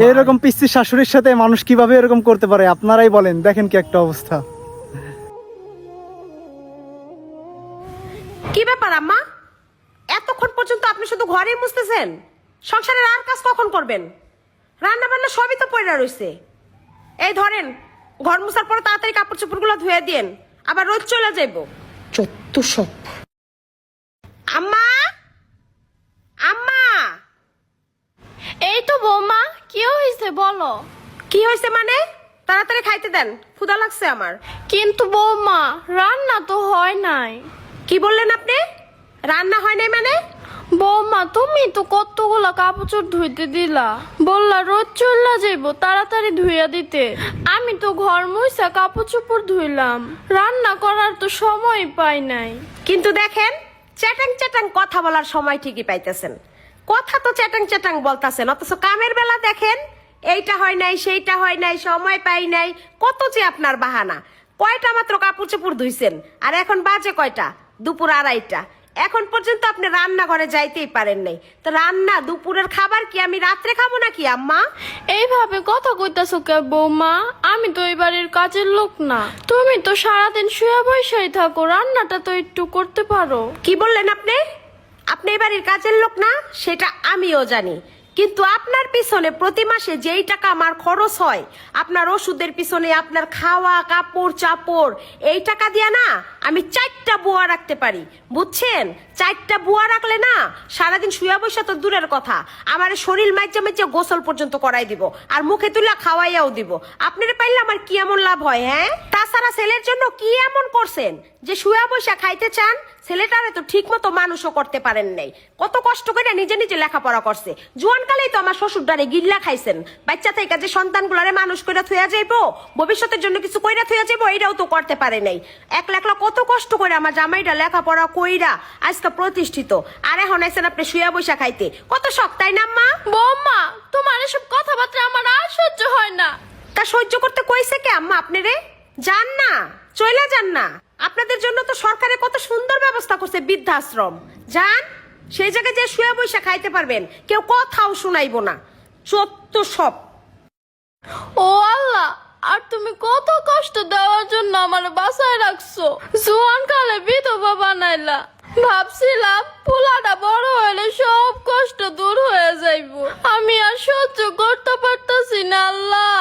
এরকম পিচ্চি শাশুড়ির সাথে মানুষ কিভাবে এরকম করতে পারে আপনারাই বলেন, দেখেন কি একটা অবস্থা। কি ব্যাপার আম্মা, এতক্ষণ পর্যন্ত আপনি শুধু ঘরেই মুছতেছেন? সংসারের আর কাজ কখন করবেন? রান্না বান্না সবই তো পড়ে রয়েছে। এই ধরেন, ঘর মুছার পর তাড়াতাড়ি কাপড় চোপড়গুলো ধুয়ে দিন, আবার রোদ চলে যাইব। চত্ব সব। আম্মা, আম্মা। এই তো বৌমা, কি হয়েছে বলো। কি হয়েছে মানে? তাড়াতাড়ি খাইতে দেন, ক্ষুধা লাগছে আমার। কিন্তু বৌমা, রান্না তো হয় নাই। কি বললেন আপনি? রান্না হয় নাই মানে? বৌমা, তুমি তো কতগুলা কাপড় চোপড় ধুইতে দিলা, বললা রোদ চলে যাইব তাড়াতাড়ি ধুইয়া দিতে। আমি তো ঘর মুইসা কাপড় চোপড় ধুইলাম, রান্না করার তো সময় পাই নাই। কিন্তু দেখেন, চ্যাটাং চ্যাটাং কথা বলার সময় ঠিকই পাইতেছেন। কথা তো চ্যাটাং চ্যাটাং বলতাছেন, অথচ কামের বেলা দেখেন এইটা হয় নাই, সেইটা হয় নাই, সময় পাই নাই, কত যে আপনার বাহানা। কয়টা মাত্র কাপড় চোপড় ধুইছেন, আর এখন বাজে কয়টা? দুপুর 2:30। এখন পর্যন্ত আপনি রান্নাঘরে যাইতেই পারেন নাই। তো রান্না দুপুরের খাবার কি আমি রাত্রে খাবো নাকি আম্মা? এইভাবে কথা কইতাছো কে বৌমা? আমি তো এই বাড়ির কাজের লোক না। তুমি তো সারাদিন শুয়ে বসেই থাকো, রান্নাটা তো একটু করতে পারো। কি বললেন আপনি? আপনি এই বাড়ির কাজের লোক না, সেটা আমিও জানি। কিন্তু আপনার পিছনে প্রতি মাসে যেই টাকা আমার খরচ হয়, আপনার ওষুধের পিছনে, আপনার খাওয়া কাপড় চাপড়, এই টাকা দিয়া না আমি 4টা বুয়া রাখতে পারি, বুঝছেন? 4টা বুয়া রাখলে না সারাদিন শুয়া বসা তো দূরের কথা, আমার শরীর মাইচা মাইচা গোসল পর্যন্ত করাই দিব, আর মুখে তুলা খাওয়াইয়াও দিব। আপনারা পাইলে আমার কি এমন লাভ হয়? হ্যাঁ, তাছাড়া ছেলের জন্য কি এমন করছেন যে শুয়া বসা খাইতে চান? ছেলেটারে তো ঠিক মতো মানুষও করতে পারেন নাই, কত কষ্ট করে নিজে নিজে লেখাপড়া করছে। জোয়ানকালেই তো আমার শ্বশুরদারে গিল্লা খাইছেন। বাচ্চা থেকে যে সন্তানগুলারে মানুষ কইরা থইয়া যাইবো, ভবিষ্যতের জন্য কিছু কইরা থইয়া যাইবো, এইটাও তো করতে পারে নাই। একলা একলা কত কষ্ট করে আমার জামাইটা লেখাপড়া কইরা আজকে প্রতিষ্ঠিত, আর এখন আইছেন আপনি শুয়া বসা খাইতে। কত শখ, তাই না আম্মা? বৌমা, তোমার এসব কথাবার্তা আমার আর সহ্য হয় না। তা সহ্য করতে কইছে কে আম্মা আপনারে? যান না, চইলা যান না। আপনাদের জন্য তো সরকারে কত সুন্দর ব্যবস্থা করছে, বৃদ্ধাশ্রম। যান, সেই জায়গায় যে শুয়ে বসে খাইতে পারবেন, কেউ কথাও শুনাইবো না। সত্য সব। ও আল্লাহ, আর তুমি কত কষ্ট দেওয়ার জন্য আমার বাসায় রাখছো। জোয়ান কালে বিধবা বানাইলা, ভাবছিলাম পোলাটা বড় হলে সব কষ্ট দূর হয়ে যাইব। আমি আর সহ্য করতে পারতাছি না আল্লাহ।